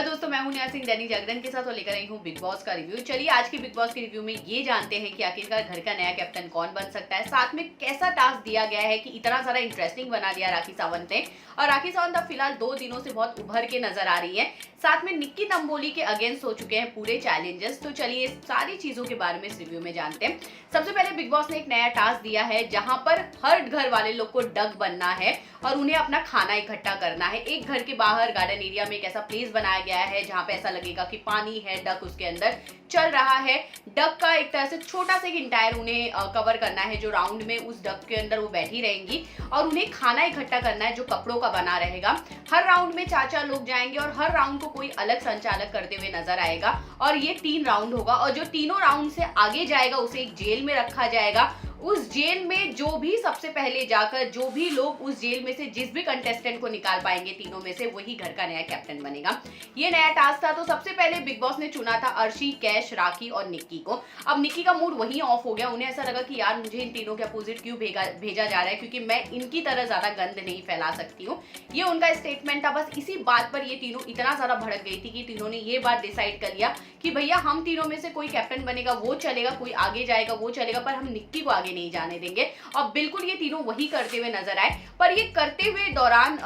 Hello दोस्तों, मैं हूं नेहा सिंह दैनिक जागरण के साथ और लेकर आई हूं बिग बॉस का रिव्यू। चलिए आज के बिग बॉस के रिव्यू में ये जानते हैं कि आखिरकार घर का नया कैप्टन कौन बन सकता है, साथ में कैसा टास्क दिया गया है कि इतना सारा इंटरेस्टिंग बना दिया राखी सावंत ने। और राखी सावंत अब फिलहाल 2 दिनों से बहुत उभर के नजर आ रही है, साथ में निक्की तंबोली के अगेंस्ट हो चुके हैं पूरे चैलेंजेस। तो चलिए सारी चीजों के बारे में इस रिव्यू में जानते हैं। सबसे पहले बिग बॉस ने एक नया टास्क दिया है जहां पर हर घर वाले लोग को डक बनना है और उन्हें अपना खाना इकट्ठा करना है। एक घर के बाहर गार्डन एरिया में एक ऐसा प्लेस बनाया गया है जहां पे ऐसा लगेगा कि पानी है, डक उसके अंदर चल रहा है। डक का एक तरह से छोटा सा इंटायर उन्हें कवर करना है, जो राउंड में उस डक के अंदर वो बैठी रहेंगी और उन्हें खाना इकट्ठा करना है जो कपड़ों का बना रहेगा। हर राउंड में 4-4 लोग जाएंगे और हर राउंड को कोई अलग संचालक करते हुए नजर आएगा और ये 3 राउंड होगा और जो तीनों राउंड से आगे जाएगा उसे एक जेल में रखा जाएगा। उस जेल में जो भी सबसे पहले जाकर जो भी लोग उस जेल में से जिस भी कंटेस्टेंट को निकाल पाएंगे तीनों में से, वही घर का नया कैप्टन बनेगा। ये नया टास्क था। तो सबसे पहले बिग बॉस ने चुना था अर्शी, कैश, राखी और निक्की को। अब निक्की का मूड वहीं ऑफ हो गया। उन्हें ऐसा लगा कि यार मुझे इन तीनों के अपोजिट क्यों भेजा जा रहा है, क्योंकि मैं इनकी तरह ज्यादा गंद नहीं फैला सकती हूँ। ये उनका स्टेटमेंट था। बस इसी बात पर ये तीनों इतना ज्यादा भड़क गई थी कि तीनों ने ये बात डिसाइड कर लिया कि भैया हम तीनों में से कोई कैप्टन बनेगा वो चलेगा, कोई आगे जाएगा वो चलेगा, पर हम निक्की को आगे नहीं जाने देंगे। और बिल्कुल ये तीनों वही करते हुए नजर आए। पर ये करते हुए दौरान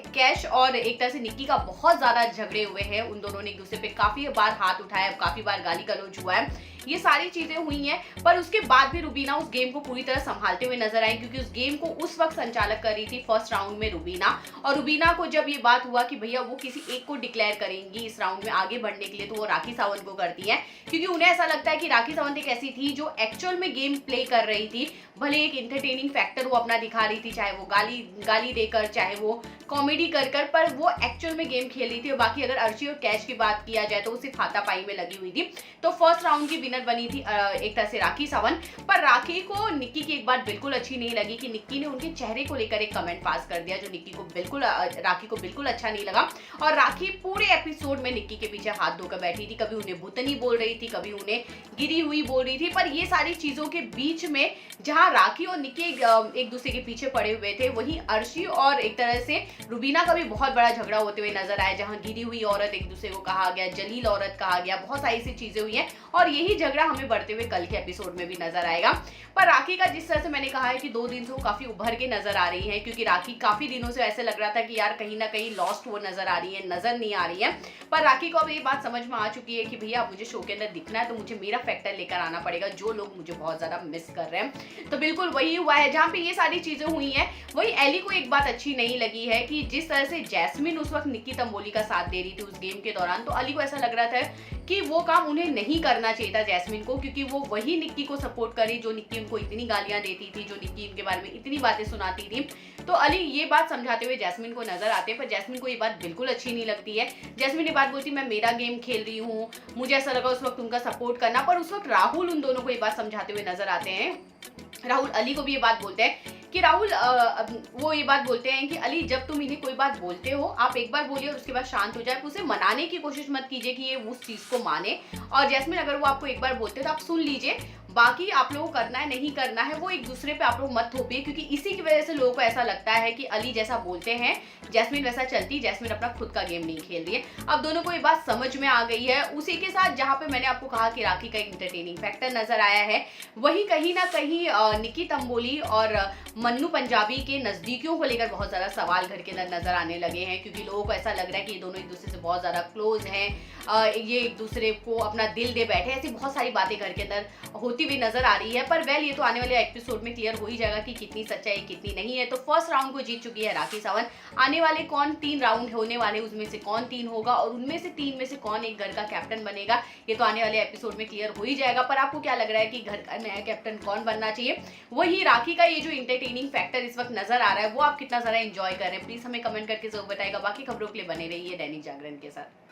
कैश और एक तरह से निक्की का बहुत ज्यादा झगड़े हुए हैं। उन दोनों ने एक दूसरे पे काफी बार हाथ उठाया, काफी बार गाली गलौज हुआ है। ये सारी चीजें हुई हैं, पर उसके बाद भी रुबीना उस गेम को पूरी तरह संभालते हुए नजर आई, क्योंकि उस गेम को उस वक्त संचालक कर रही थी फर्स्ट राउंड में रुबीना। और रुबीना को जब ये बात हुआ कि भैया वो किसी एक को डिक्लेयर करेंगी इस राउंड में आगे बढ़ने के लिए, तो वो राखी सावंत को करती है, क्योंकि उन्हें ऐसा लगता है कि राखी सावंत एक ऐसी थी जो एक्चुअल में गेम प्ले कर रही थी। भले एक इंटरटेनिंग फैक्टर वो अपना दिखा रही थी, चाहे वो गाली देकर, चाहे वो कॉमेडी कर, पर वो एक्चुअल में गेम खेल रही थी। और बाकी अगर अर्शी और कैश की बात किया जाए तो वो सिर्फ हाथापाई में लगी हुई थी। तो फर्स्ट राउंड की विनर बनी थी एक तरह से राखी सावंत। पर राखी को निक्की की एक बात बिल्कुल अच्छी नहीं लगी कि निक्की ने उनके चेहरे को लेकर एक कमेंट पास कर दिया, जो निक्की को राखी को बिल्कुल अच्छा नहीं लगा। और राखी पूरे एपिसोड में निक्की के पीछे हाथ धोकर बैठी थी, कभी उन्हें भूतनी बोल रही थी, कभी उन्हें गिरी हुई बोल रही थी। पर ये सारी चीजों के बीच में जहां राखी और निक्की एक दूसरे के पीछे पड़े हुए थे, वहीं अर्शी और एक तरह से रुबीना का भी बहुत बड़ा झगड़ा होते हुए नजर आया, जहां गिरी हुई औरत एक दूसरे को कहा गया, जलील औरत कहा गया, बहुत सारी सी चीजें हुई हैं। और यही झगड़ा हमें बढ़ते हुए कल के एपिसोड में भी नजर आएगा। पर राखी का जिस तरह से मैंने कहा है कि 2 दिन से वो काफी उभर के नजर आ रही है, क्योंकि राखी काफी दिनों से ऐसे लग रहा था कि यार कहीं ना कहीं लॉस्ट वो नजर आ रही है, नजर नहीं आ रही है। पर राखी को अब ये बात समझ में आ चुकी है कि भैया मुझे शो के अंदर दिखना है तो मुझे मेरा फैक्टर लेकर आना पड़ेगा, जो लोग मुझे बहुत ज्यादा मिस कर रहे हैं। तो बिल्कुल वही हुआ है। जहां पे ये सारी चीजें हुई हैं, वही एली को एक बात अच्छी नहीं लगी है कि जिस तरह से जैस्मिन उस वक्त निक्की तंबोली का साथ दे रही थी उस गेम के दौरान, तो अली को ऐसा लग रहा था कि वो काम उन्हें नहीं करना चाहिए था जैस्मिन को, क्योंकि वो वही निक्की को सपोर्ट करी जो निक्की उनको इतनी गालियां देती थी, जो निक्की उनके बारे में इतनी बातें सुनाती थी। तो अली ये बात समझाते हुए जैस्मिन को नजर आते हैं, पर जैस्मिन को ये बात बिल्कुल अच्छी नहीं लगती है। जैस्मिन ये बात बोलती मैं मेरा गेम खेल रही हूँ, मुझे ऐसा लगा उस वक्त उनका सपोर्ट करना। पर उस वक्त राहुल उन दोनों को ये बात समझाते हुए नजर आते हैं। राहुल अली को भी ये बात बोलते हैं कि वो ये बात बोलते हैं कि अली जब तुम इन्हें कोई बात बोलते हो, आप एक बार बोलिए और उसके बाद शांत हो जाए, उसे मनाने की कोशिश मत कीजिए कि ये उस चीज को माने। और जैस्मिन अगर वो आपको एक बार बोलते हैं तो आप सुन लीजिए, बाकी आप लोगों को करना है नहीं करना है वो एक दूसरे पे आप लोग मत थोपिए, क्योंकि इसी की वजह से लोगों को ऐसा लगता है कि अली जैसा बोलते हैं जैस्मिन वैसा चलती, जैस्मिन अपना खुद का गेम नहीं खेल रही है। अब दोनों को ये बात समझ में आ गई है। उसी के साथ जहां पे मैंने आपको कहा कि राखी का एक इंटरटेनिंग फैक्टर नजर आया है, वही कहीं ना कहीं निक्की तंबोली और मन्नू पंजाबी के नजदीकियों को लेकर बहुत ज्यादा सवाल घर के अंदर नजर आने लगे हैं, क्योंकि लोगों को ऐसा लग रहा है कि ये दोनों एक दूसरे से बहुत ज्यादा क्लोज हैं, ये एक दूसरे को अपना दिल दे बैठे, ऐसी बहुत सारी बातें घर के अंदर होती हुई नजर आ रही है। पर वेल ये तो आने वाले एपिसोड में क्लियर हो ही जाएगा कि कितनी सच्चाई कितनी नहीं है। तो फर्स्ट राउंड को जीत चुकी है राखी सावंत। आने वाले कौन 3 राउंड होने वाले, उसमें से कौन 3 होगा और उनमें से 3 में से कौन एक घर का कैप्टन बनेगा, ये तो आने वाले एपिसोड में क्लियर हो ही जाएगा। पर आपको क्या लग रहा है कि घर का नया कैप्टन कौन बनना चाहिए? वही राखी का ये जो इंटरटेनिंग फैक्टर इस वक्त नजर आ रहा है, वो आप कितना ज्यादा एंजॉय कर रहे हैं, प्लीज हमें कमेंट करके जरूर बताएगा। बाकी खबरों के लिए बने रहिए दैनिक जागरण के साथ।